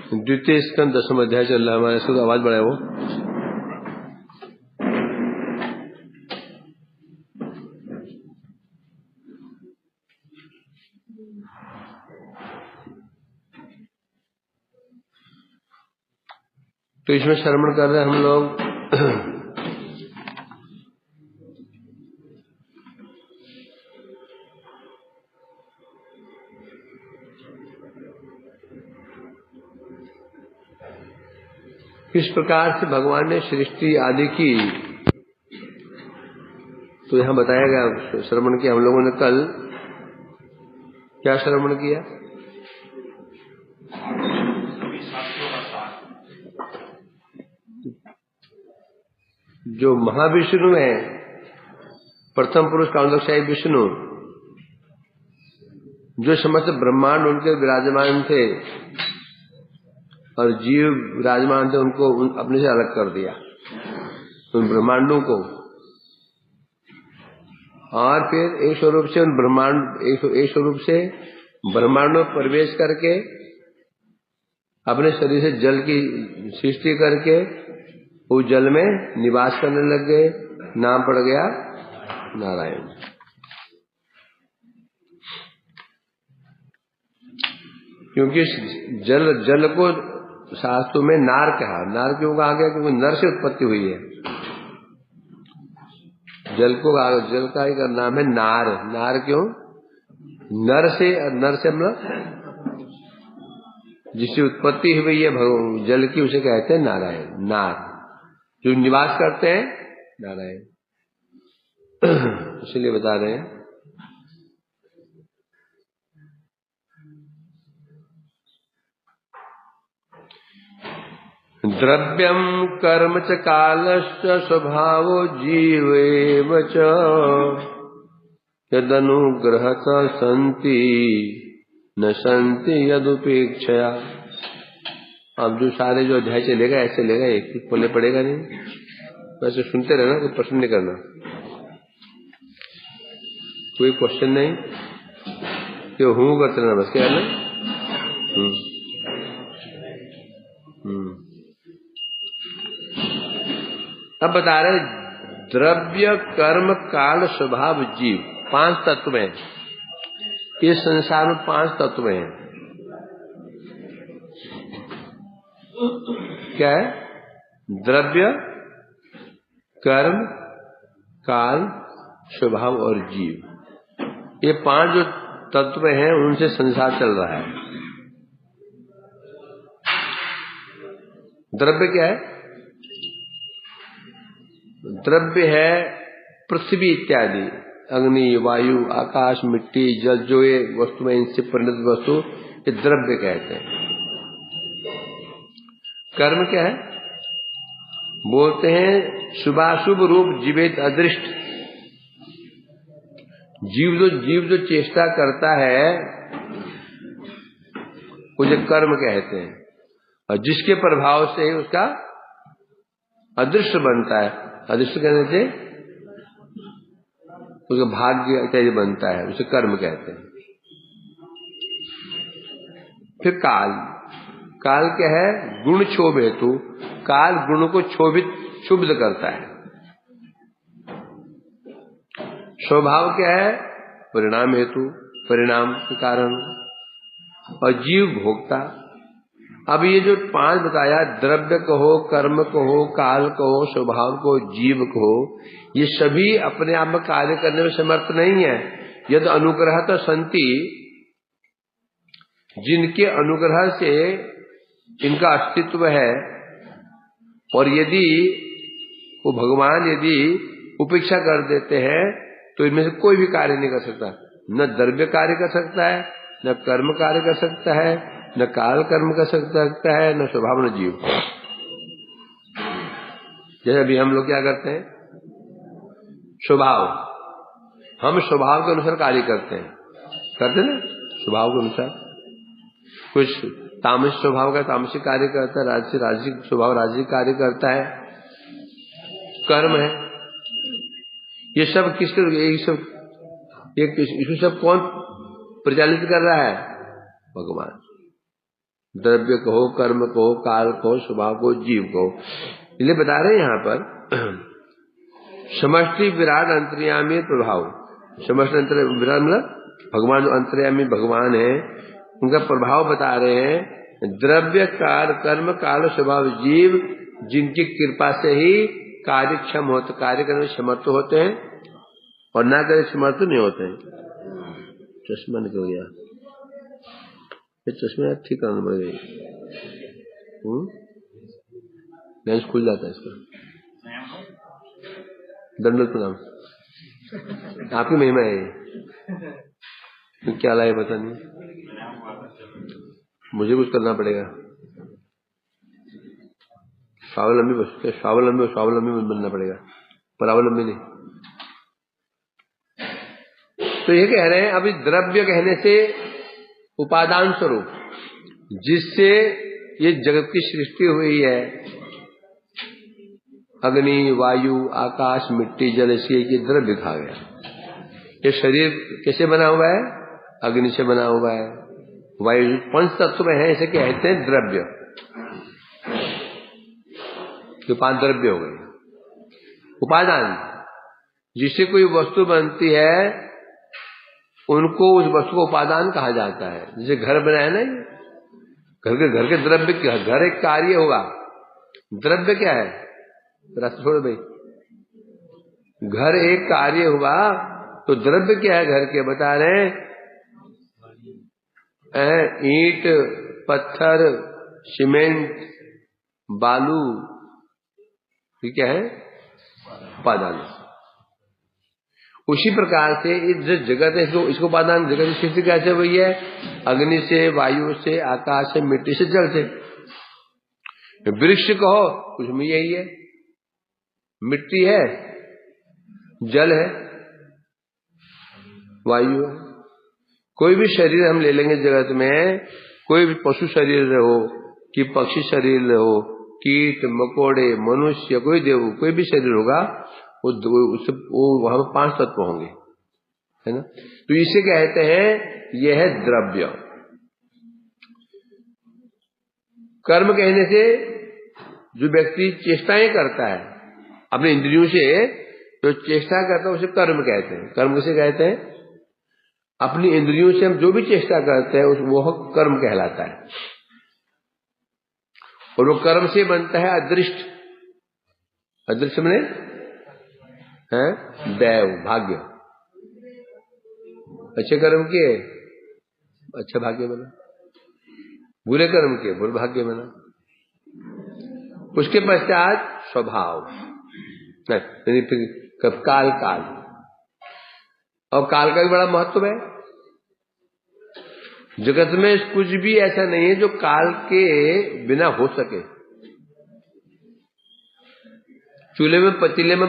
द्वितीय स्कंद 10वां अध्याय चल रहा है हमारे। इसको आवाज बढ़ाए वो। तो इसमें श्रवण कर रहे हैं हम लोग किस प्रकार से भगवान ने सृष्टि आदि की। तो यहां बताया गया श्रवण किया हम लोगों ने कल। क्या श्रवण किया? जो महाविष्णु है, प्रथम पुरुष कालदक्षाई विष्णु, जो समस्त ब्रह्मांड उनके विराजमान थे और जीव विराजमान थे, उनको अपने से अलग कर दिया उन ब्रह्मांडों को। और फिर एक स्वरूप से उन ब्रह्मांड एक स्वरूप से ब्रह्मांड में प्रवेश करके अपने शरीर से जल की सृष्टि करके उस जल में निवास करने लग गए। नाम पड़ गया नारायण। क्योंकि जल को शास्त्रों में नार कहा। नार क्यों कहा गया? क्योंकि नर से उत्पत्ति हुई है। जल का एक नाम है नार। नार क्यों? नर से मतलब जिससे उत्पत्ति हुई है जल की, उसे कहते हैं नारायण। नार जो निवास करते हैं नारायण, इसलिए बता रहे हैं। द्रव्यम कर्म च कालश्च स्वभावो जीवेव च यदनुग्रहत सन्ति न सन्ति यदुपेक्षया। अब जो सारे जो अध्याय चलेगा ऐसे चलेगा, एक ही पल्ले पड़ेगा नहीं। वैसे सुनते रहना, कोई प्रश्न नहीं करना, कोई क्वेश्चन नहीं, क्यों हूं करते रहना बस। क्या है? अब बता रहे द्रव्य कर्म काल स्वभाव जीव, 5 तत्व हैं इस संसार में। 5 तत्व हैं। क्या है? द्रव्य कर्म काल स्वभाव और जीव। ये 5 जो तत्व हैं उनसे संसार चल रहा है। द्रव्य क्या है? द्रव्य है पृथ्वी इत्यादि, अग्नि वायु आकाश मिट्टी जल, जो ये वस्तु है इनसे परिणत वस्तु, ये द्रव्य कहते हैं। कर्म क्या है? बोलते हैं शुभाशुभ रूप जीवित अदृष्ट। जीव जो चेष्टा करता है उसे कर्म कहते हैं, और जिसके प्रभाव से उसका अदृष्ट बनता है। अदृष्ट कहने से उसका भाग्य इत्यादि बनता है, उसे कर्म कहते हैं। फिर काल क्या है? गुण क्षोभ हेतु। काल गुण को क्षुब्ध करता है। स्वभाव क्या है? परिणाम हेतु, परिणाम के कारण। और जीव भोक्ता। अब ये जो 5 बताया, द्रव्य कहो, कर्म कहो, काल कहो, स्वभाव कहो, जीव कहो, ये सभी अपने आप में कार्य करने में समर्थ नहीं है। यदि अनुग्रह तो संति, जिनके अनुग्रह से इनका अस्तित्व है, और यदि वो भगवान यदि उपेक्षा कर देते हैं तो इनमें से कोई भी कार्य नहीं कर सकता। न द्रव्य कार्य कर सकता है, न कर्म कार्य कर सकता है, न काल कर्म कर सकता है, न स्वभाव न जीव। जैसे अभी हम लोग क्या करते हैं? स्वभाव, हम स्वभाव के अनुसार कार्य करते हैं ना, स्वभाव के अनुसार। कुछ तामसिक स्वभाव का तामसिक कार्य करता है, राजसिक स्वभाव राजसिक कार्य करता है, कर्म है। ये सब इसको सब कौन प्रचालित कर रहा है? भगवान। द्रव्य कहो, कर्म कहो, काल कहो, स्वभाव कहो, जीव कहो। इसलिए बता रहे हैं यहाँ पर समष्टि विराट अंतर्यामी प्रभाव। समष्टि विराट मतलब भगवान, जो अंतर्यामी भगवान है, उनका प्रभाव बता रहे हैं। द्रव्य, काल, कर्म, काल, स्वभाव, जीव, जिनकी कृपा से ही कार्यक्षम होते, कार्य करने में समर्थ होते हैं, और ना करे समर्थ नहीं होते हैं। चश्मा निकल गया, ये चश्मा ठीक करना पड़ेगा, लेंस खुल जाता है इसका। दंडवत प्रणाम, आपकी महिमा है। तो क्या लाए पता नहीं, मुझे कुछ करना पड़ेगा। स्वावलंबी, स्वावलंबी स्वावलंबी बनना पड़ेगा, परावलंबी नहीं। तो ये कह रहे हैं, अभी द्रव्य कहने से उपादान स्वरूप, जिससे ये जगत की सृष्टि हुई है, अग्नि, वायु, आकाश, मिट्टी, जल, से ये द्रव्य कहा गया। ये शरीर कैसे बना हुआ है? अग्नि से बना हुआ है, वायु, पंच तत्व में है, इसे कहते हैं द्रव्य। तो पांच द्रव्य हो गए। उपादान, जिससे कोई वस्तु बनती है, उनको उस वस्तु को उपादान कहा जाता है। जैसे घर बनाया ना, घर के द्रव्य क्या? घर एक कार्य होगा, द्रव्य क्या है? रास्ता छोड़ भाई, घर एक कार्य हुआ, तो द्रव्य क्या है घर के? बता रहे हैं ईंट, पत्थर, सीमेंट, बालू, ये क्या है? उपादान। उसी प्रकार से इस जो जगत है, इसको उपादान, जगत की सृष्टि कैसे हुई है? अग्नि से, वायु से, आकाश से, मिट्टी से, जल से। वृक्ष कहो, उसमें यही है, मिट्टी है, जल है, वायु है। कोई भी शरीर हम ले लेंगे जगत में, कोई भी पशु शरीर हो कि पक्षी शरीर हो, कीट मकोड़े, मनुष्य, कोई देव, कोई भी शरीर होगा, वो वहां पर पांच तत्व होंगे, है ना। तो इसे कहते हैं यह है द्रव्य। कर्म कहने से जो व्यक्ति चेष्टाएं करता है अपने इंद्रियों से, जो चेष्टा करता है उसे कर्म कहते हैं। कर्म किसे कहते हैं? अपनी इंद्रियों से हम जो भी चेष्टा करते हैं वो कर्म कहलाता है। और वो कर्म से बनता है अदृष्ट। अदृष्ट में है दैव, भाग्य। अच्छे कर्म किए, अच्छा भाग्य बना, बुरे कर्म किए, बुरे भाग्य बना। उसके पश्चात स्वभाव, फिर काल, और काल का भी बड़ा महत्व है। जगत में कुछ भी ऐसा नहीं है जो काल के बिना हो सके। चूल्हे में, पतीले में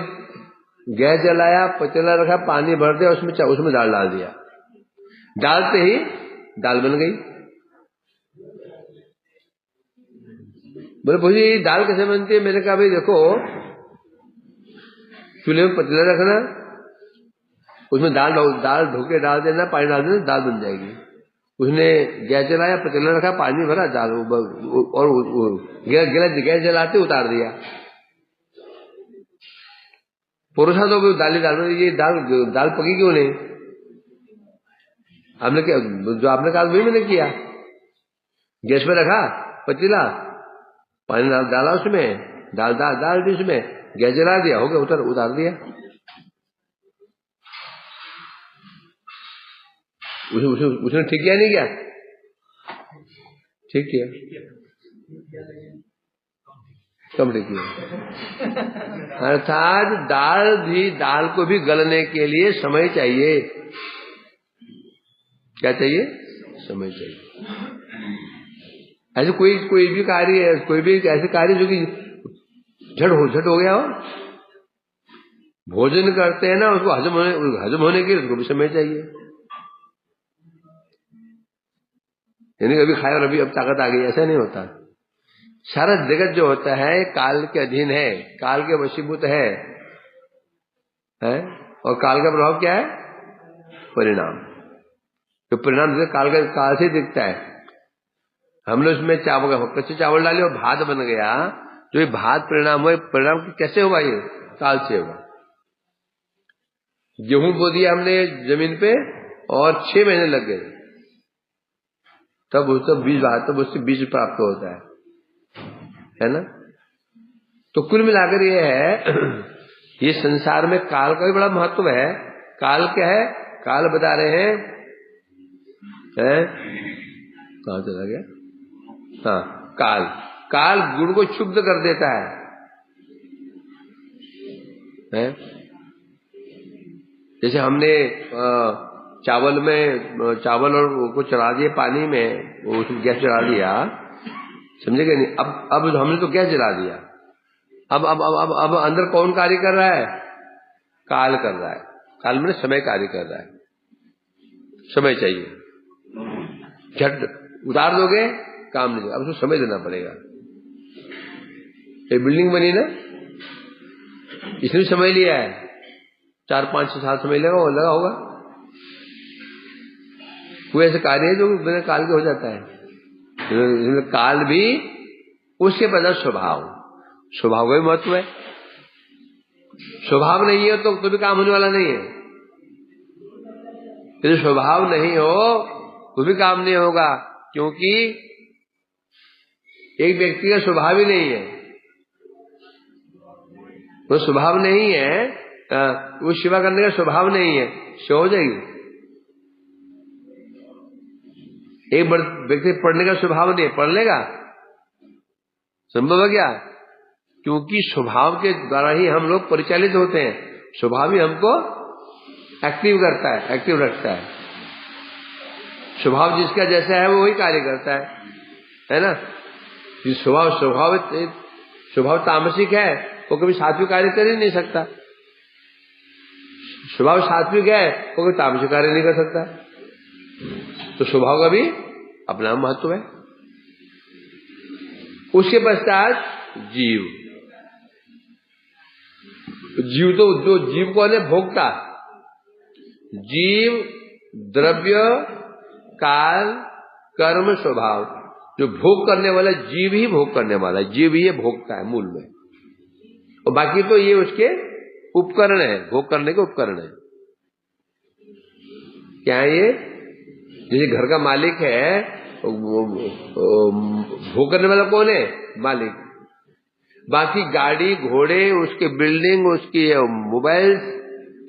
गैस जलाया, पतीला रखा, पानी भर दिया, उसमें दाल डाल दिया, डालते ही दाल बन गई। बोले भैया ये दाल कैसे बनती है? मैंने कहा भाई देखो, चूल्हे में पतीला रखना, उसमें दाल धोके डाल देना, पानी डाल देना, दाल बन जाएगी। उसने गैस जलाया, पतीला रखा, पानी भरा, दाल, और गैस जलाते उतार दिया। परोसा तो दाल डाल, ये दाल पकी क्यों नहीं? हमने क्या, जो आपने कहा वही मैंने किया। गैस में रखा पतीला, पानी डाला, उसमें दाल दी, उसमें गैस जला दिया, हो गया, उतार दिया। उसने ठीक किया नहीं किया? ठीक किया, कम ठीक किया। अर्थात दाल को भी गलने के लिए समय चाहिए। क्या चाहिए? समय चाहिए। ऐसे कोई भी कार्य है, कोई भी ऐसे कार्य जो कि झट हो गया हो, भोजन करते हैं ना, उसको हजम होने के लिए उसको भी समय चाहिए। यानी कभी खाया और अभी अब ताकत आ गई, ऐसा नहीं होता। सारा जगत जो होता है काल के अधीन है, काल के वशीभूत है? और काल का प्रभाव क्या है? परिणाम। तो परिणाम काल से दिखता है। हमने उसमें चावल, कच्चे चावल डाले और भात बन गया, तो ये भात परिणाम हुआ, परिणाम कैसे होगा? ये काल से होगा। गेहूं बो दिया हमने जमीन पे और 6 महीने लग गए, तब उसका बीज बाहर, तब उससे बीज प्राप्त होता है ना। तो कुल मिलाकर ये है, ये संसार में काल का भी बड़ा महत्व है। काल क्या है? काल बता रहे हैं, कहां चला गया? हाँ, काल, काल गुण को क्षुब्ध कर देता है? जैसे हमने चावल में, चावल और को चढ़ा दिए पानी में, वो उसमें गैस चढ़ा दिया, समझेगा नहीं? अब हमने तो गैस जला दिया, अब अंदर कौन कार्य कर रहा है? काल कर रहा है। काल में समय कार्य कर रहा है, समय चाहिए, झट उतार दोगे काम नहीं, अब उसको समय देना पड़ेगा। ये बिल्डिंग बनी ना, इसने भी समय लिया है, 4-5 साल समय लगा होगा। कोई ऐसे कार्य है जो बिना काल के हो जाता है? काल भी, उसके बाद स्वभाव, स्वभाव का भी महत्व है। स्वभाव नहीं है तो भी काम होने वाला नहीं है। यदि स्वभाव नहीं हो तो भी काम नहीं होगा, क्योंकि एक व्यक्ति का स्वभाव ही नहीं है, वो स्वभाव नहीं है, वो सेवा करने का स्वभाव नहीं है, सेवा हो जाएगी। एक व्यक्ति पढ़ने का स्वभाव नहीं है, पढ़ लेगा? संभव है क्या? क्योंकि स्वभाव के द्वारा ही हम लोग परिचालित होते हैं, स्वभाव ही हमको एक्टिव करता है, एक्टिव रखता है। स्वभाव जिसका जैसा है वो वही कार्य करता है ना। स्वभाव तामसिक है, वो कभी सात्विक कार्य कर ही नहीं सकता। स्वभाव सात्विक है, वो कभी तामसिक कार्य नहीं कर सकता। तो स्वभाव का भी अपना महत्व है। उसके पश्चात जीव, जीव तो जो जीव कौन है? भोक्ता। जीव द्रव्य, काल, कर्म, स्वभाव, जो भोग करने वाला जीव ही भोग करने वाला है, जीव ही ये भोगता है मूल में, और बाकी तो ये उसके उपकरण है, भोग करने के उपकरण है। क्या है ये? जैसे घर का मालिक है, भोग करने वाला कौन है? मालिक। बाकी गाड़ी घोड़े, उसके बिल्डिंग, उसकी मोबाइल,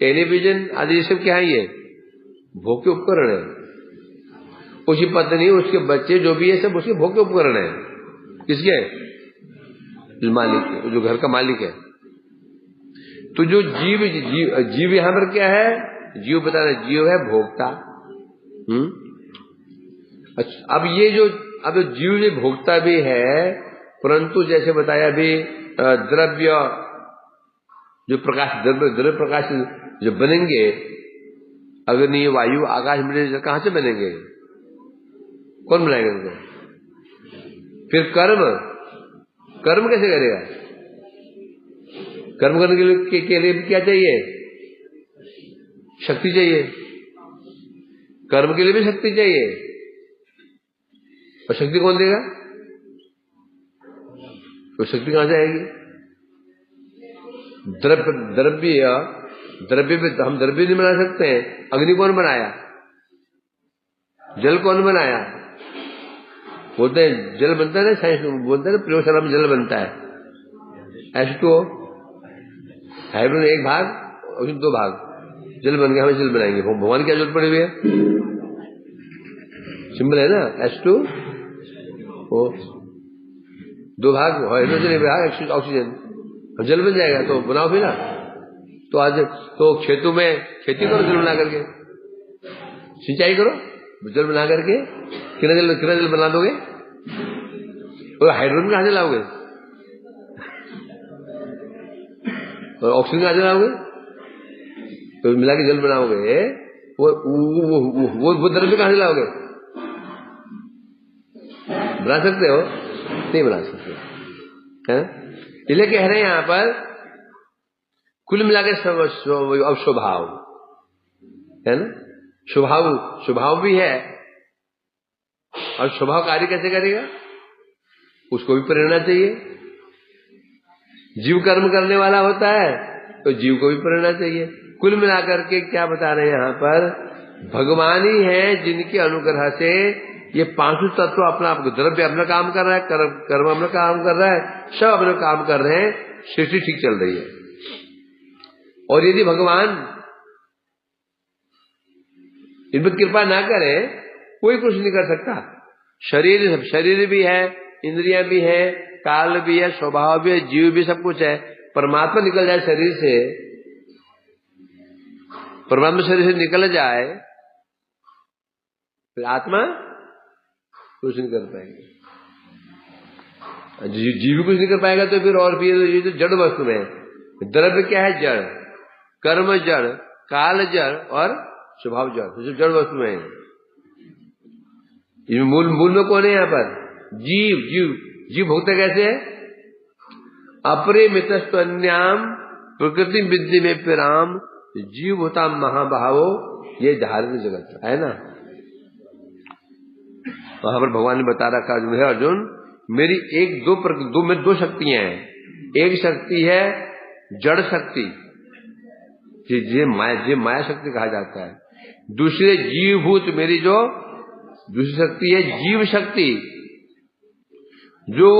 टेलीविजन आदि, ये सब क्या है? ये भोग के उपकरण है। उसकी पत्नी, उसके बच्चे, जो भी है सब उसके भोग के उपकरण है। किसके? मालिक के, जो घर का मालिक है। तो जो जीव यहां पर क्या है? जीव बता रहे, जीव है भोक्ता। अच्छा, अब ये जो जीव जो भोक्ता भी है, परंतु जैसे बताया अभी, द्रव्य जो प्रकाश, द्रव्य प्रकाश जो बनेंगे, अग्नि, वायु, आकाश, मृत्यु, कहां से बनेंगे? कौन बनाएगा उनको? फिर कर्म कैसे करेगा? कर्म करने के लिए क्या चाहिए? शक्ति चाहिए। कर्म के लिए भी शक्ति चाहिए, और शक्ति कौन देगा? तो शक्ति कहां से आएगी? द्रव्य पे हम द्रव्य नहीं बना सकते हैं। अग्नि कौन बनाया? जल कौन बनाया? बोलते हैं जल बनता है ना, साइंस बोलते हैं प्रयोगशाला में जल बनता है। H2O, हाइड्रोजन एक भाग, ऑक्सीजन 2 भाग, जल बन गया। हमें जल बनाएंगे, भगवान क्या जरूरत पड़ी हुई है? सिंबल है ना, H2O, 2 भाग हाइड्रोजन, 1 भाग ऑक्सीजन, जल बन जाएगा। तो बनाओ फिर ना। तो आज तो खेतों में खेती करो, जल बना करके सिंचाई करो, जल बना करके। कितना जल बना दोगे? और हाइड्रोजन कहां से लाओगे? और ऑक्सीजन कहां से लाओगे? तो मिला के जल बनाओगे, वो द्रव्य कहां से लाओगे? बना सकते हो? नहीं बना सकते हैं। इसलिए कह रहे हैं यहां पर कुल मिलाकर अब स्वभाव है ना। स्वभाव भी है, और स्वभाव कार्य कैसे करेगा? उसको भी प्रेरणा चाहिए। जीव कर्म करने वाला होता है तो जीव को भी प्रेरणा चाहिए। कुल मिलाकर के क्या बता रहे हैं यहाँ पर? भगवान ही है जिनके अनुग्रह से ये पांचों तत्व अपना द्रव्य अपना काम कर रहा है, कर्म अपना काम कर रहा है, सब अपना काम कर रहे हैं, सृष्टि ठीक चल रही है। और यदि भगवान इन पर कृपा ना करे, कोई कुछ नहीं कर सकता। शरीर भी है, इंद्रियां भी है, काल भी है, स्वभाव भी है, जीव भी, सब कुछ है। परमात्मा निकल जाए शरीर से, परमात्मा शरीर से निकल जाए, फिर आत्मा कुछ नहीं कर पाएगी। जीव कुछ नहीं कर पाएगा तो फिर और भी ये तो जड़ वस्तु में है। द्रव्य क्या है? जड़। कर्म जड़, काल जड़ और स्वभाव जड़, तो जड़ वस्तु में है। मूल में कौन है यहाँ पर? जीव। जीव भोगता कैसे है? अपरिमितस्त्वन्याम प्रकृति विद्धि में पिराम जीव होता महाभावो, ये धारण जगत है ना। वहां पर भगवान ने बता रखा है अर्जुन, मेरी दो शक्तियां हैं। एक शक्ति है जड़ शक्ति, ये माया शक्ति कहा जाता है। दूसरे जीवभूत, मेरी जो दूसरी शक्ति है जीव शक्ति, जो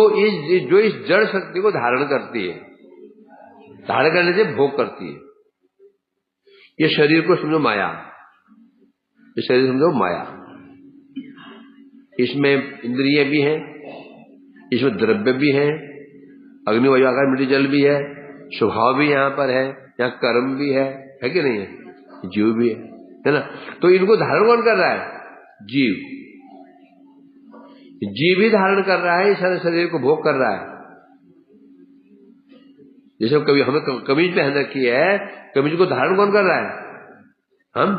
इस जड़ शक्ति को धारण करती है, धारण करने से भोग करती है। ये शरीर को समझो माया, ये शरीर समझो माया। इसमें इंद्रिय भी हैं, इसमें द्रव्य भी हैं, अग्नि वायु आकाश मिट्टी जल भी है, स्वभाव भी यहाँ पर है, यहाँ कर्म भी है कि नहीं है? जीव भी है ना। तो इनको धारण कौन कर रहा है? जीव। जीव ही धारण कर रहा है, सारे शरीर को भोग कर रहा है। जैसे कभी हमें कमीज पहन रखी है, कमीज को धारण कौन कर रहा है? हम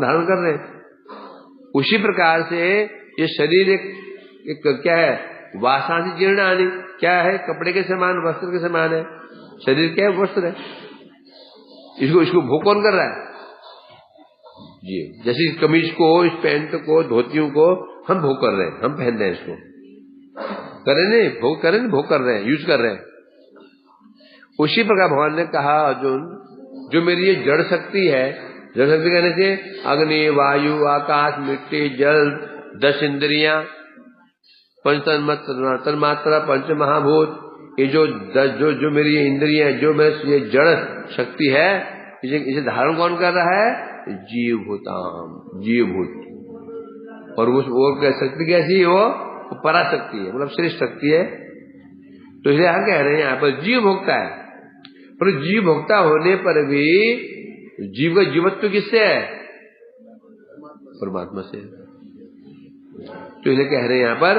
धारण कर रहे हैं। उसी प्रकार से ये शरीर एक क्या है? वासांसी जीर्ण आनी, क्या है? कपड़े के समान, वस्त्र के समान है। शरीर क्या है? वस्त्र है। इसको भोग कौन कर रहा है? जी। जैसे इस कमीज को, इस पैंट को, धोतियों को हम भोग कर रहे हैं, हम पहन रहे हैं, इसको भोग कर रहे हैं, यूज कर रहे हैं। उसी प्रकार भगवान ने कहा अर्जुन, जो मेरी ये जड़ शक्ति है, जड़ शक्ति कहने से अग्नि वायु आकाश मिट्टी जल 10 इंद्रियां, पंच तन्मात्रा, पंच महाभूत, ये जो मेरी ये इंद्रियां, जो मेरे ये जड़ शक्ति है, इसे धारण कौन कर रहा है? जीवभूत। और वो शक्ति कैसी है? वो पराशक्ति है, मतलब श्रेष्ठ शक्ति है। तो इसलिए हम कह रहे हैं यहाँ पर जीव भोगता है, पर जीव भोगता होने पर भी जीव का जीवत्व किससे है? परमात्मा से। तो इसलिए कह रहे हैं यहाँ पर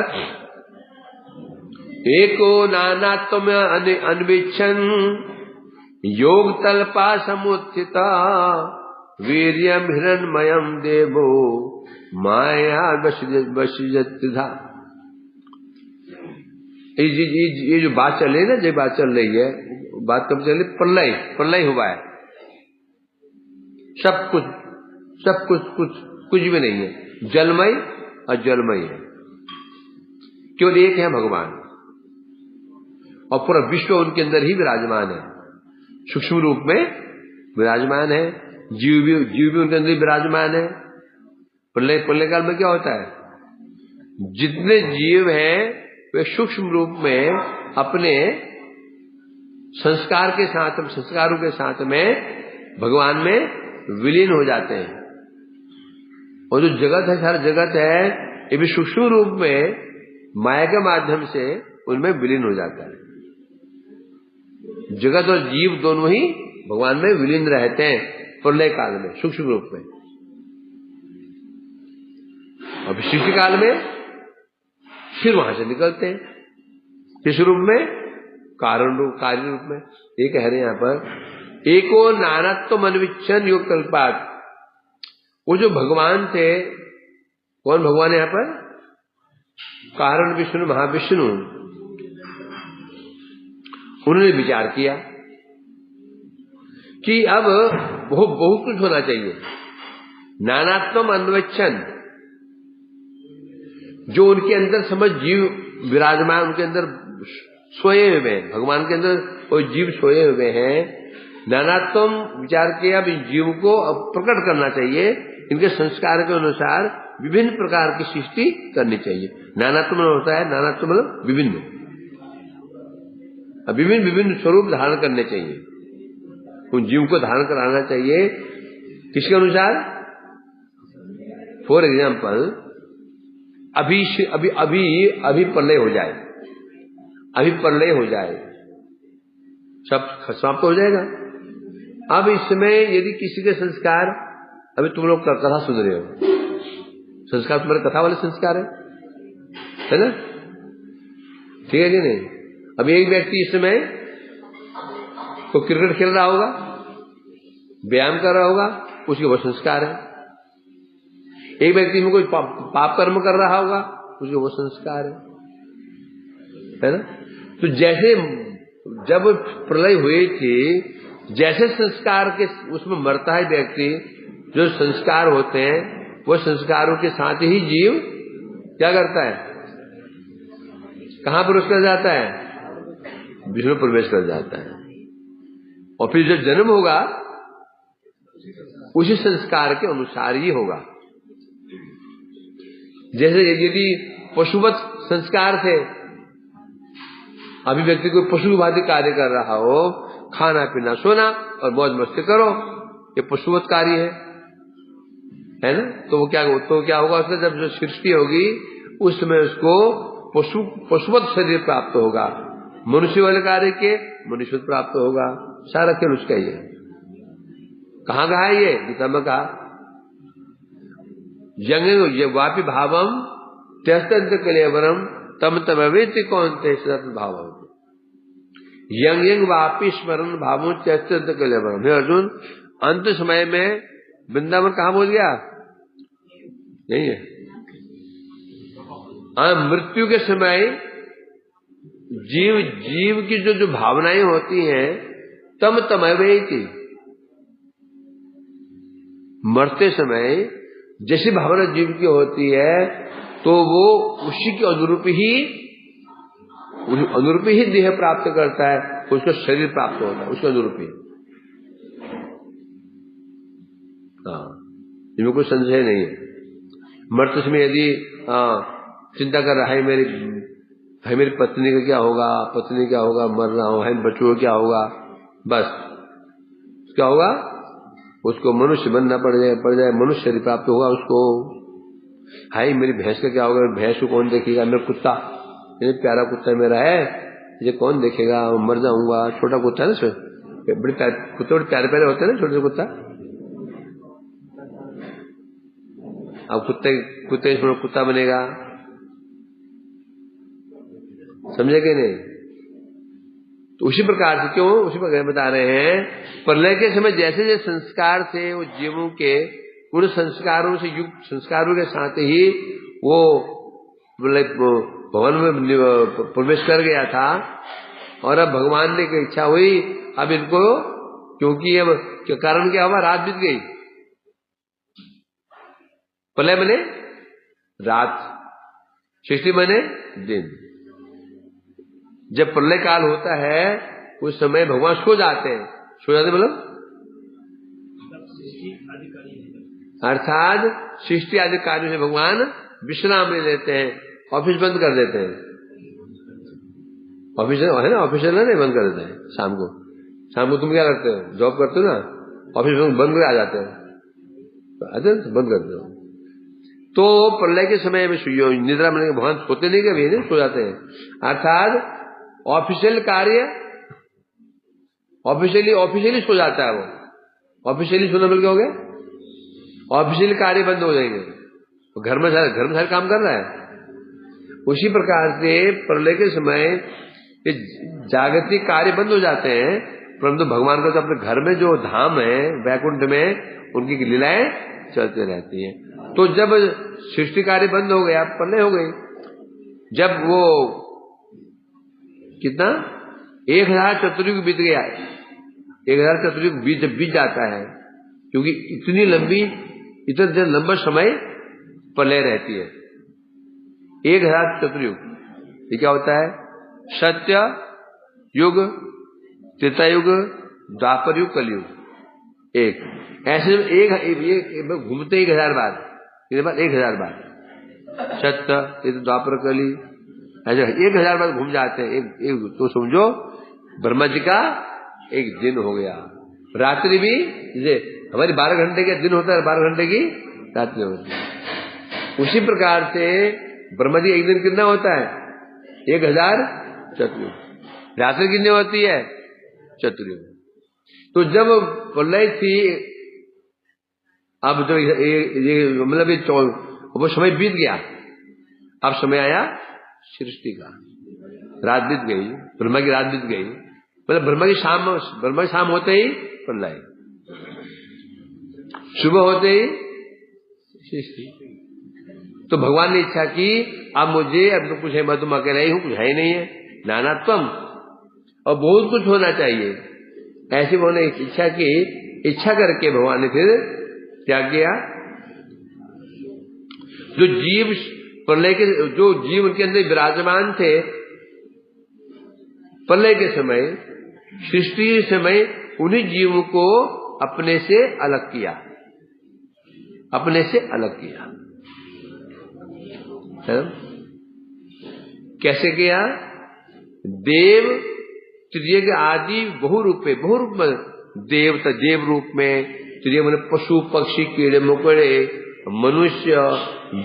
एको नानात्म अन्विच्छन योग तल्पा समुत्थिता वीर्यम हिरण्मयम देवो माया वशिजत्धा। ये जो बात चल रही है ना, जो बात चल रही है, बात कब चल रही? प्रलय हुआ है, सब कुछ भी नहीं है, जलमय अजलमय है, केवल एक है भगवान, और पूरा विश्व उनके अंदर ही विराजमान है, सूक्ष्म रूप में विराजमान है। जीव भी उनके अंदर विराजमान है। प्रलय काल में क्या होता है? जितने जीव हैं वे सूक्ष्म रूप में अपने संस्कारों के साथ में भगवान में विलीन हो जाते हैं। और जो जगत है, सारा जगत है, ये भी सूक्ष्म रूप में माया के माध्यम से उनमें विलीन हो जाता है। जगत और जीव दोनों ही भगवान में विलीन रहते हैं प्रलय काल में, सूक्ष्म रूप में। और सृष्टि काल में फिर वहां से निकलते हैं किस रूप में? कार्य रूप में। ये कह रहे हैं यहाँ पर एको नानत्व अन्विच्छन योग कल्पात। वो जो भगवान थे, कौन भगवान है यहाँ पर? कारण विष्णु, महाविष्णु। उन्होंने विचार किया कि अब बहुत कुछ होना चाहिए। नानात्म अन्वेक्षण, जो उनके अंदर समझ जीव विराजमान, उनके अंदर सोए हुए हैं, भगवान के अंदर कोई जीव सोए हुए हैं, नानात्म विचार के अब जीव को प्रकट करना चाहिए, इनके संस्कार के अनुसार विभिन्न प्रकार की सृष्टि करनी चाहिए। नानात्म होता है, नानात्म मतलब विभिन्न, विभिन्न विभिन्न स्वरूप धारण करने चाहिए, उन जीव को धारण कराना चाहिए। किसके अनुसार? फॉर एग्जाम्पल, अभी प्रलय हो जाए, अभी प्रलय हो जाए, सब समाप्त हो जाएगा। अब इसमें यदि किसी के संस्कार, अभी तुम लोग कथा सुन रहे हो, संस्कार तुम्हारे कथा वाले संस्कार है ना? ठीक है कि नहीं? अब एक व्यक्ति इस समय तो क्रिकेट खेल रहा होगा, व्यायाम कर रहा होगा, उसके वो संस्कार है। एक व्यक्ति में कोई पाप कर्म कर रहा होगा, उसके वो संस्कार है ना? तो जैसे जब प्रलय हुई थी, जैसे संस्कार के उसमें मरता है व्यक्ति, जो संस्कार होते हैं वो संस्कारों के साथ ही जीव क्या करता है? कहां प्रवेश कर जाता है? विष्णु प्रवेश कर जाता है। और फिर जब जन्म होगा उसी संस्कार के अनुसार ही होगा। जैसे यदि पशुवत संस्कार थे, अभी व्यक्ति कोई पशु भांति कार्य कर रहा हो, खाना पीना सोना और मौज मस्ती करो, ये पशुवत कार्य है ना? तो वो क्या होगा उसमें? जब जो सृष्टि होगी उसमें उसको पशुवत शरीर प्राप्त होगा, मनुष्य वाले कार्य के मनुष्य प्राप्त होगा। सारा खेल उसका ही है। कहाँ कहा है ये? गीता में कहा, यंग वापि भावम त्यस्तंत्र कलेवरम तम तमेति कौनते सतत भावम, यंग यंग वापि स्मरण भावम त्यस्तंत्र कलेवरम। हे अर्जुन, अंत समय में वृंदावन कहाँ बोल गया? नहीं है। मृत्यु के समय जीव की जो भावनाएं होती हैं, तम तमेति, मरते समय जैसी भावना जीव की होती है तो वो उसी के अनुरूप ही देह प्राप्त करता है, उसका शरीर प्राप्त होता है, उसके अनुरूप ही। हाँ, इसमें कोई संशय नहीं है। मरते समय यदि चिंता कर रहा है, मेरी पत्नी का क्या होगा, पत्नी क्या होगा, मर रहा हूं, है बच्चों का क्या होगा, बस क्या होगा? उसको मनुष्य बनना पड़ जाए, मनुष्य शरीर प्राप्त होगा उसको। हाय मेरी भैंस का क्या होगा, भैंस को कौन देखेगा, मेरा कुत्ता, ये प्यारा कुत्ता मेरा है, ये कौन देखेगा, मर जाऊंगा। छोटा कुत्ता है ना, बड़े कुत्ते बड़े प्यारे प्यारे होते हैं ना, छोटे कुत्ता। अब कुत्ते कुत्ता बनेगा, समझे कि नहीं? तो उसी प्रकार से, क्यों उसी प्रकार बता रहे हैं, प्रलय के समय जैसे जैसे संस्कार थे वो जीवों के, उन संस्कारों से युक्त संस्कारों के साथ ही वो भवन में प्रवेश कर गया था। और अब भगवान ने की इच्छा हुई, अब इनको, क्योंकि अब कारण क्या हुआ, रात बीत गई। प्रलय बने रात, सृष्टि बने दिन। जब प्रलय काल होता है उस समय भगवान सो जाते हैं। सो जाते मतलब अर्थात सृष्टि आदि कार्यों से भगवान विश्राम ले लेते हैं, ऑफिस बंद कर देते हैं। ऑफिस है ना, ऑफिस है ना, नहीं बंद कर देते हैं। शाम को तुम क्या करते हो, जॉब करते हो ना, ऑफिस बंद कर आ जाते हो, बंद करते हो। तो प्रलय के समय में निद्रा में भगवान सोते नहीं, कभी नहीं सो जाते हैं। अर्थात ऑफिशियल कार्य ऑफिशियली सो जाता है वो। ऑफिशियली सोना मिल गया हो गया, ऑफिशियल कार्य बंद हो जाएंगे, तो घर में सारे काम कर रहा है। उसी प्रकार से प्रलय के समय जागतिक कार्य बंद हो जाते हैं, परंतु भगवान को तो अपने घर में जो धाम है वैकुंठ में, उनकी लीलाएं चलते रहती हैं। तो जब सृष्टि कार्य बंद हो गया, प्रलय हो गई, जब वो कितना 1000 चतुर्युग बीत गया, 1000 चतुर्युग बीत जाता है, क्योंकि इतना लंबा समय प्रलय रहती है। 1000 चतुर्युग। ये क्या होता है? सत्य युग, त्रेता युग, द्वापर युग, कलयुग। एक ऐसे एक घूमते 1000 बार, 1000 बार सत्य, ये तो द्वापर कली, ऐसे 1000 बार घूम जाते हैं। एक तो समझो ब्रह्मा जी का एक दिन हो गया। रात्रि भी जैसे हमारी 12 घंटे का दिन होता है, 12 घंटे की रात्रि होती है। उसी प्रकार से ब्रह्मा जी एक दिन कितना होता है? 1000 चतुर्युग। रात्रि कितनी होती है? चतुर्युग। तो जब प्रलय थी, अब जब ये मतलब वो समय बीत गया, अब समय आया सृष्टि का। रात बीत गई, ब्रह्मा की रात बीत गई, मतलब ब्रह्मा की शाम होते ही प्रलय, सुबह होते ही सृष्टि। तो भगवान ने इच्छा की अब मुझे, अब तो कुछ है, मैं तुम अकेला ही हूं, कुछ है ही नहीं है, नानात्वम, और बहुत कुछ होना चाहिए। ऐसे उन्होंने इच्छा की, इच्छा करके भगवान ने फिर क्या किया? जो जीव प्रलय के, जो जीव उनके अंदर विराजमान थे प्रलय के समय, सृष्टि के समय, उन्हीं जीवों को अपने से अलग किया, अपने से अलग किया। कैसे किया? देव, त्रियग आदि बहुरूप में, देवता देव रूप में, त्रियग मैंने पशु पक्षी कीड़े मकोड़े मनुष्य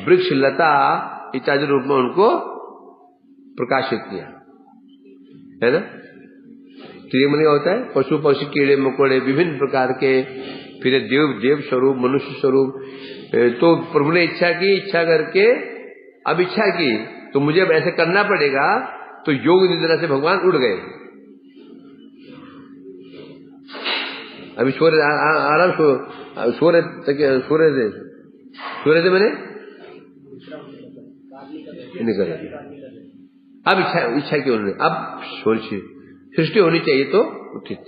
वृक्ष लता इत्यादि रूप में उनको प्रकाशित किया, है ना। त्रियग मैंने होता है पशु पक्षी कीड़े मकोड़े विभिन्न प्रकार के, फिर देव स्वरूप, मनुष्य स्वरूप। तो प्रभु ने इच्छा की, इच्छा करके अब इच्छा की तो मुझे अब ऐसे करना पड़ेगा। तो योग निद्रा से भगवान उड़ गए। अभी सूर्य आराम सूर्य से मैंने निकल, अब इच्छा की उन्होंने, अब सृष्टि होनी चाहिए तो उठित।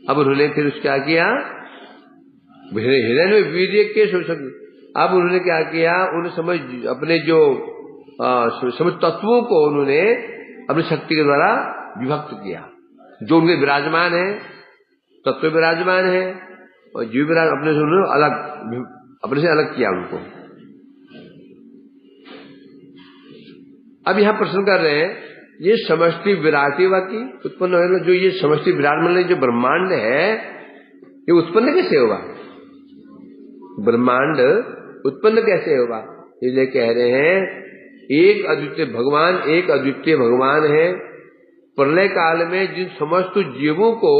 अब उन्होंने फिर क्या किया? हृदय में वीर्य के अब उन्होंने क्या किया? उन्हें समझ, अपने जो समझ तत्वों को उन्होंने अपनी शक्ति के द्वारा विभक्त किया। जो उनके विराजमान है, तत्व विराजमान है, और जीव अपने से उन्होंने अलग, अपने से अलग किया उनको। अब यहां प्रश्न कर रहे हैं, ये समष्टि विराटिवा की उत्पन्न हो, जो ये समष्टि विराट मतलब जो ब्रह्मांड है, ये उत्पन्न कैसे होगा? ब्रह्मांड उत्पन्न कैसे होगा? इसलिए कह रहे हैं एक अद्वितीय भगवान है। प्रलय काल में जिन समस्त जीवों को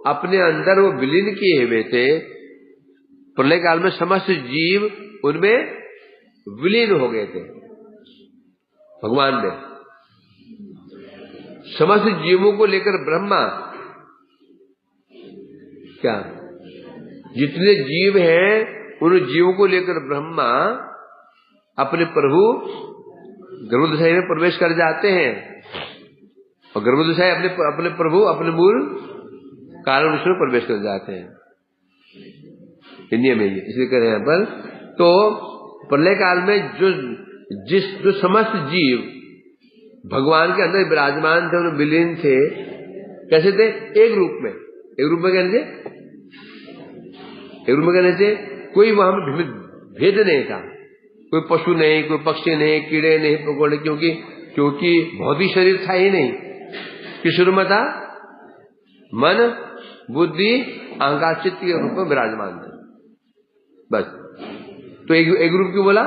अपने अंदर वो विलीन किए हुए थे, प्रलय काल में समस्त जीव उनमें विलीन हो गए थे। भगवान ने समस्त जीवों को लेकर ब्रह्मा, क्या जितने जीव हैं उन जीवों को लेकर ब्रह्मा अपने प्रभु गर्भोदशाई में प्रवेश कर जाते हैं, और गर्भोदशाई अपने प्रभु अपने मूल कारण उसमें प्रवेश कर जाते हैं। नियम है ये, इसलिए कह रहे हैं पर। तो प्रलय काल में जो समस्त जीव भगवान के अंदर विराजमान थे, उन्हें विलीन थे, कैसे थे? एक रूप में कहने से कोई वहां में भेद नहीं था, कोई पशु नहीं, कोई पक्षी नहीं, कीड़े नहीं, पकौड़े, क्योंकि भौतिक शरीर था ही नहीं। किस रूप में था? मन बुद्धि अहंकार चित्त के रूप में विराजमान थे, बस। तो एक रूप क्यों बोला?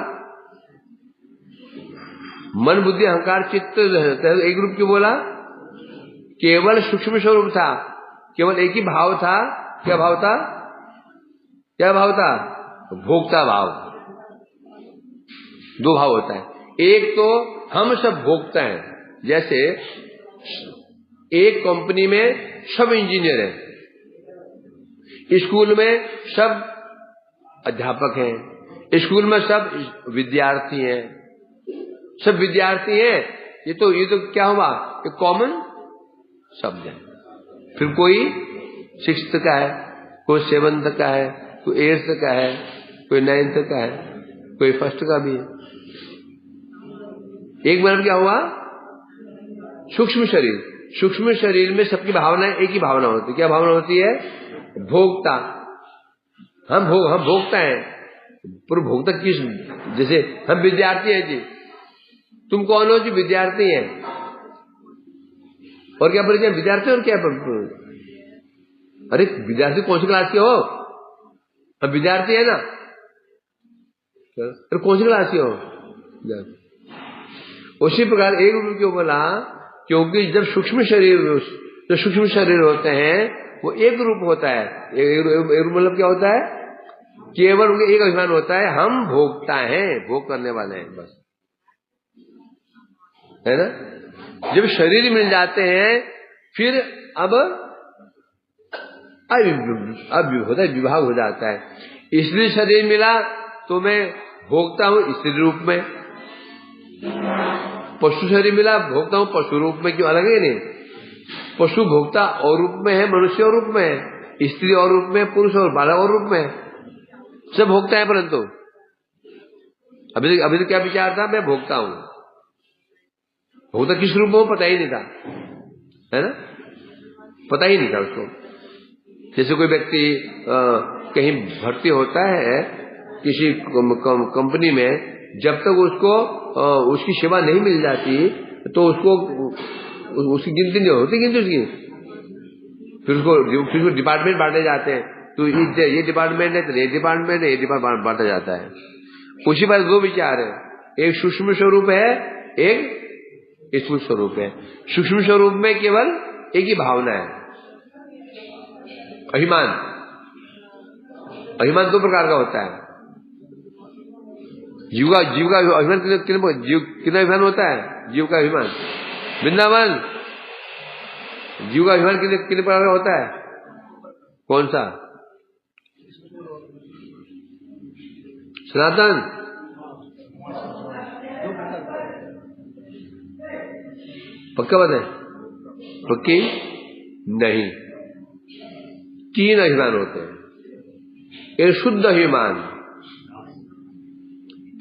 मन बुद्धि अहंकार चित्त एक रूप क्यों बोला? केवल सूक्ष्म स्वरूप था, केवल एक ही भाव था। क्या भाव था? भोक्ता भाव। दो भाव होता है। एक तो हम सब भोक्ता हैं, जैसे एक कंपनी में सब इंजीनियर हैं, स्कूल में सब अध्यापक हैं, स्कूल में सब विद्यार्थी हैं, सब विद्यार्थी हैं। ये तो क्या हुआ? ये कॉमन शब्द है। फिर कोई 6th का है, कोई 7th का है, कोई 8th का है, कोई 9th का है, कोई 1st का भी है। एक मतलब क्या हुआ? सूक्ष्म शरीर। सूक्ष्म शरीर में सबकी भावना एक ही भावना होती है। क्या भावना होती है? भोक्ता। हम भोगता है। पर भोक्ता किस? जैसे हम विद्यार्थी हैं जी, तुम कौन हो जी? विद्यार्थी हैं। और क्या परिचय? विद्यार्थी। और क्या? अरे विद्यार्थी कौन सी क्लास के हो? हम विद्यार्थी है ना। अरे कौन सी क्लास के हो? उसी प्रकार एक रूप क्यों बोला? क्योंकि जब सूक्ष्म शरीर होते हैं वो एक रूप होता है। एक रूप मतलब क्या होता है? केवल उनके एक अभिमान होता है, हम भोगता है, भोग करने वाले हैं, बस, है ना। जब शरीर मिल जाते हैं फिर अब होता है, विभाग हो जाता है। इसलिए शरीर मिला तो मैं भोगता हूं स्त्री रूप में, पशु शरीर मिला भोगता हूं पशु रूप में। क्यों? अलग है नहीं? पशु भोक्ता और रूप में है, मनुष्य और रूप में है, स्त्री और रूप में, पुरुष और बालक और रूप में है, सब भोगता है। परंतु अभी तो क्या विचार था? मैं भोगता हूं। भोगता किस रूप में? पता ही नहीं था, है ना, पता ही नहीं था उसको। जैसे कोई व्यक्ति कहीं भर्ती होता है किसी कंपनी में, जब तक उसको उसकी सेवा नहीं मिल जाती तो उसको उसकी गिनती नहीं होती उसकी। फिर उसको डिपार्टमेंट बांटे जाते हैं, तो ये डिपार्टमेंट है, तो ये डिपार्टमेंट है, ये डिपार्टमेंट बांटा जाता है। उसी बात दो विचार है, एक सूक्ष्म स्वरूप है, एक स्थूल स्वरूप है। सूक्ष्म स्वरूप में केवल एक ही भावना है, अभिमान। अभिमान दो प्रकार का होता है। जीव का अभिमान कितना अभिमान होता है? जीव का अभिमान, वृंदावन, जीव का अभिमान कितने प्रकार का होता है? कौन सा? सनातन, पक्का बात है? पक्की नहीं, तीन अभिमान होते हैं। एक शुद्ध अभिमान,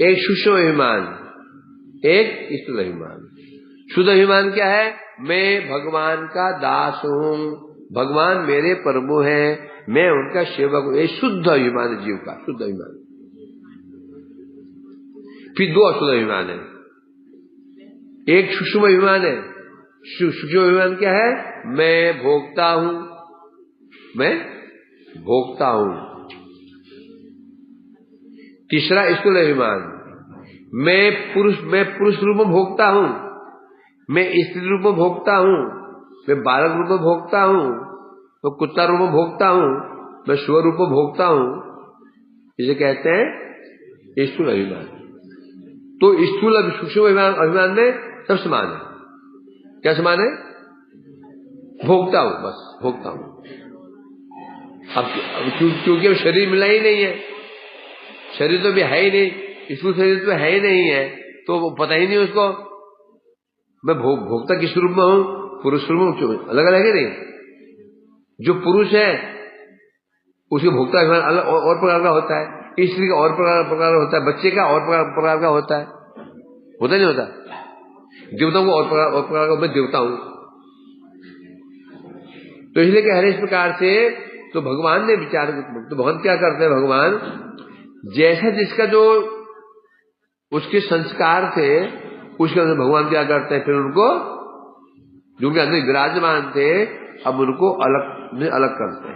एक सूक्ष्म अभिमान, एक स्थूल अभिमान। शुद्ध अभिमान क्या है? मैं भगवान का दास हूं, भगवान मेरे प्रभु हैं, मैं उनका सेवक हूं। ये शुद्ध अभिमान है जीव का, शुद्ध अभिमान। फिर दो अशुद्ध अभिमान है। एक सूक्ष्म अभिमान है। सूक्ष्म अभिमान क्या है? मैं भोगता हूं, मैं भोगता हूं। तीसरा स्थूल अभिमान, मैं पुरुष रूप में भोगता हूं, मैं स्त्री रूप में भोगता हूं, मैं बालक रूप में भोगता हूं, मैं कुत्ता रूप में भोगता हूं, मैं शुअर रूप में भोगता हूं। इसे कहते हैं स्थूल अभिमान। तो स्थूल सूक्ष्म अभिमान में सब समान है। क्या समान है? भोगता हूं, बस भोगता हूं। अब क्योंकि अब शरीर मिला ही नहीं है, शरीर तो भी है ही नहीं, स्थूल शरीर तो है ही नहीं है, तो पता ही नहीं उसको मैं भोगता किस रूप में हूं? पुरुष रूप में। अलग अलग है नहीं। जो पुरुष है उसके भोक्ता अभिमान अलग और प्रकार का होता है, स्त्री का और प्रकार होता है, बच्चे का और प्रकार का होता है, होता नहीं होता? देवताओं को और प्रकार का, मैं देवता हूं। तो इसलिए कह रहे इस प्रकार से। तो भगवान ने विचार, तो भगवान क्या करते हैं? भगवान जैसा जिसका जो उसके संस्कार थे उसके अंदर भगवान क्या करते हैं? फिर उनको जो उनके अंदर विराजमान थे अब उनको अलग करते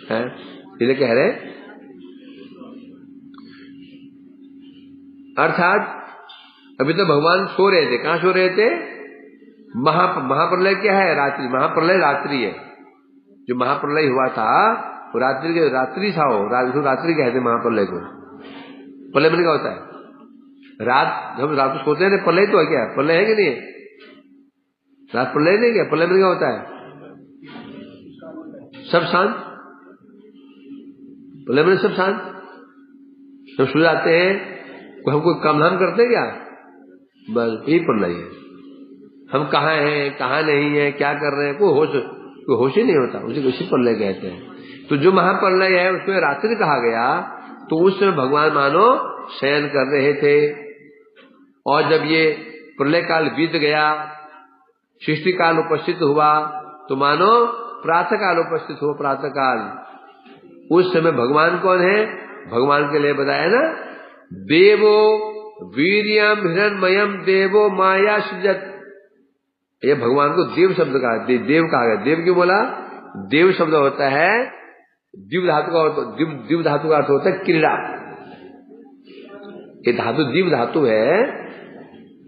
हैं। इसलिए कह रहे अर्थात अभी तो भगवान सो रहे थे। कहां सो रहे थे? महाप्रलय क्या है? रात्रि। महाप्रलय रात्रि है। जो महाप्रलय हुआ था वो रात्रि था। वो रात्रि कहते महाप्रलय को। प्रलय में क्या होता है? रात, जब रात को सोते हैं प्रलय तो है क्या? प्रलय है कि नहीं? रात प्रलय नहीं क्या? प्रलय में क्या होता है? सब शांत, प्रलय में सब शांत। जब सो जाते हैं हम कोई काम धाम करते हैं क्या? बस यही प्रलय है। हम कहाँ हैं, कहाँ नहीं है, क्या कर रहे हैं, कोई होश ही नहीं होता। उसी प्रलय कहते हैं। तो जो महाप्रलय है उसमें रात्रि कहा गया। तो उस समय भगवान मानो शयन कर रहे थे और जब ये प्रलय काल बीत गया, सृष्टि काल उपस्थित हुआ, तो मानो प्रातः काल उपस्थित हुआ। प्रातः काल, उस समय भगवान कौन है? भगवान के लिए बताया ना, देवो वीर्यम हिरण्मयम देवो माया सृजत। ये भगवान को देव शब्द कहा, देव कहा गया। देव क्यों बोला? देव शब्द होता है दिव धातु का, दिव धातु का अर्थ होता है क्रीड़ा। ये धातु दिव धातु है,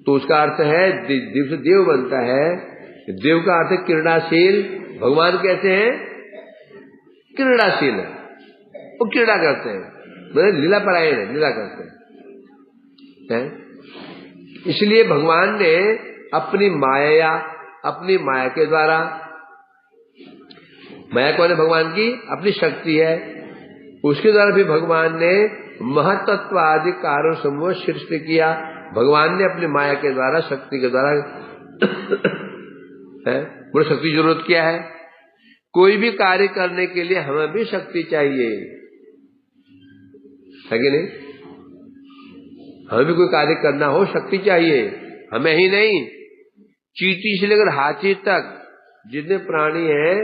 तो उसका अर्थ है दिव से देव बनता है। देव का अर्थ है क्रीड़ाशील। भगवान कैसे हैं? क्रीड़ाशील है, वो क्रीड़ा करते हैं, मतलब लीला परायण है, लीला करते हैं। इसलिए भगवान ने अपनी माया के द्वारा, माया कौन है भगवान की? अपनी शक्ति है, उसके द्वारा भी भगवान ने महतत्व आदि कारण समूह सृष्टि किया। भगवान ने अपनी माया के द्वारा, शक्ति के द्वारा बड़ी शक्ति जरूरत किया है। कोई भी कार्य करने के लिए हमें भी शक्ति चाहिए, है कि नहीं? हमें भी कोई कार्य करना हो, शक्ति चाहिए। हमें ही नहीं, चींटी से लेकर हाथी तक जितने प्राणी हैं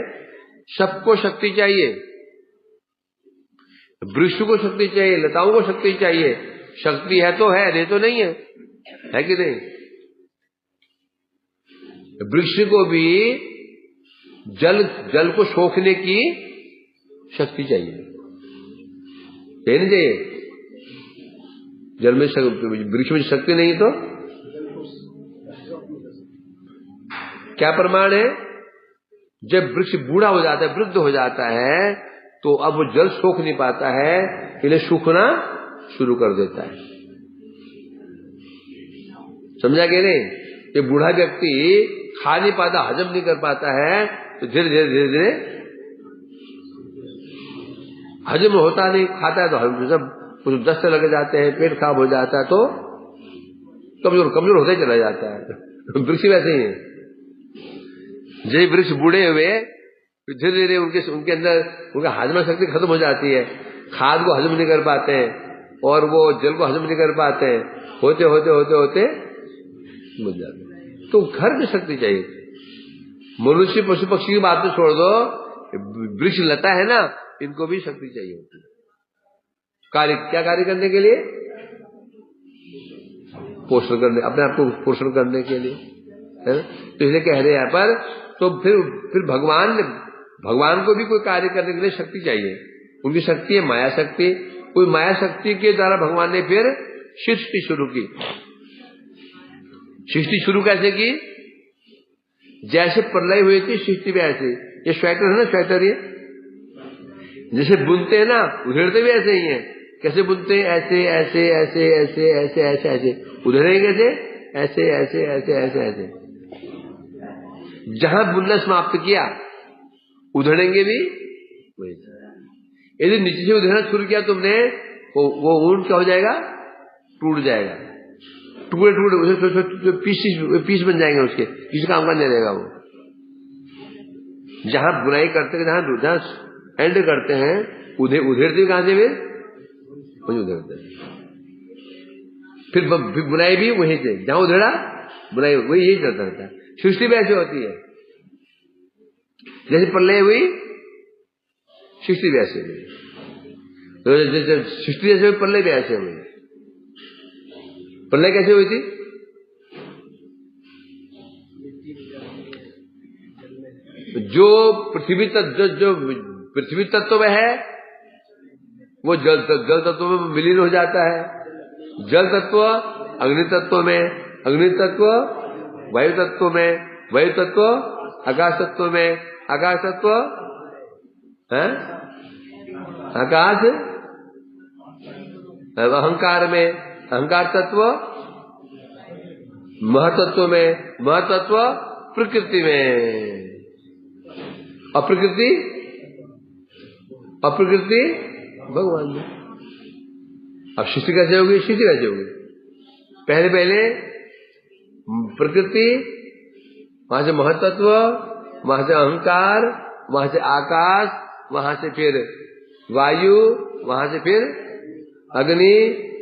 सबको शक्ति चाहिए। वृक्ष को शक्ति चाहिए, लताओं को शक्ति चाहिए। शक्ति है तो है, नहीं तो नहीं है कि नहीं? वृक्ष को भी जल को सोखने की शक्ति चाहिए, नहीं चाहिए? जल में वृक्ष में शक्ति नहीं तो क्या प्रमाण है? जब वृक्ष बूढ़ा हो जाता है, वृद्ध हो जाता है, तो अब वो जल सोख नहीं पाता है, इसलिए सूखना शुरू कर देता है। समझा कि नहीं? ये बूढ़ा व्यक्ति खा नहीं पाता, हजम नहीं कर पाता है, तो धीरे धीरे हजम होता नहीं, खाता है तो सब कुछ दस्त लग जाते हैं, पेट खराब हो जाता है, तो कमजोर होता ही चला जाता है। वृक्ष वैसे ही है। जब वृक्ष बूढ़े हुए, धीरे धीरे उनके अंदर उनका हजम शक्ति खत्म हो जाती है, खाद को हजम नहीं कर पाते हैं और वो जल को हजम नहीं कर पाते हैं, होते होते होते होते मुझ जाते हैं। तो घर में शक्ति चाहिए। मनुष्य पशु पक्षी की बात तो छोड़ दो, वृक्ष लता है ना, इनको भी शक्ति चाहिए होती है। क्या कार्य करने के लिए? पोषण करने, अपने आप को पोषण करने के लिए, है ना? तो इसलिए कह रहे हैं यहाँ पर, तो फिर भगवान को भी कोई कार्य करने के लिए शक्ति चाहिए। उनकी शक्ति है माया शक्ति। कोई माया शक्ति के द्वारा भगवान ने फिर सृष्टि शुरू की। सृष्टि शुरू कैसे की? जैसे प्रलय हुई थी सृष्टि भी ऐसे। ये स्वेटर है ना, स्वेटर, ये जैसे बुनते हैं ना, उधेड़ते भी ऐसे ही है। कैसे बुनते हैं? ऐसे ऐसे ऐसे ऐसे ऐसे ऐसे ऐसे। उधेड़ेंगे कैसे? ऐसे ऐसे ऐसे ऐसे ऐसे। जहां बुनना समाप्त किया, उधेड़ेंगे भी वही। यदि नीचे से उधेड़ना शुरू किया तुमने, वो ऊन क्या हो जाएगा? टूट जाएगा। टुकड़े टुकड़े पीस बन जाएंगे उसके, किसी काम का नहीं रहेगा वो। जहां बुनाई करते हैं, जहां एंड करते हैं, उधेड़ते कहां से? वही उधेड़ते हैं। फिर बुनाई भी वहीं से, जहां उधेड़ा बुनाई वही, यही चलता रहता है। सृष्टि भी ऐसे होती है। जैसे प्रलय हुई, सृष्टि भी ऐसे हुई। जैसे सृष्टि जैसे हुई, प्रलय भी ऐसे हुई। प्रलय कैसे हुई थी? जो पृथ्वी तत्व है वो जल तत्व में विलीन हो जाता है। जल तत्व अग्नि तत्व में, अग्नि तत्व वायु तत्व में, वायु तत्व आकाश तत्व में, आकाश तत्व आकाश अहंकार में, अहंकार तत्व महतत्व में, महतत्व प्रकृति में, अप्रकृति भगवान में। अब सृष्टि कैसे होगी? सृष्टि कैसे होगी? पहले प्रकृति, वहां से महतत्व, वहां से अहंकार, वहां से आकाश, वहां से फिर वायु, वहां से फिर अग्नि,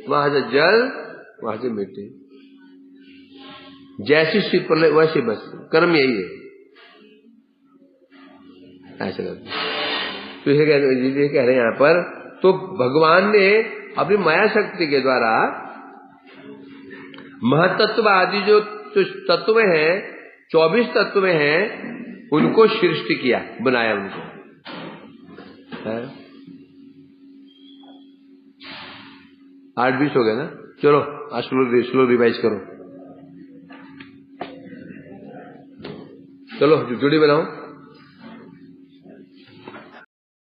वहां से जल, वहां से मिट्टी। जैसी शीतप्रलय वैसे बस कर्म यही है, ऐसा करते। तो इसे कह रहे हैं यहाँ पर, तो भगवान ने अपनी माया शक्ति के द्वारा महतत्व आदि जो तत्व हैं, 24 तत्व हैं, उनको सृष्टि किया, बनाया उनको। 8-20 हो गया ना। चलो स्लो रिवाइज करो। चलो जुड़ी बनाओ।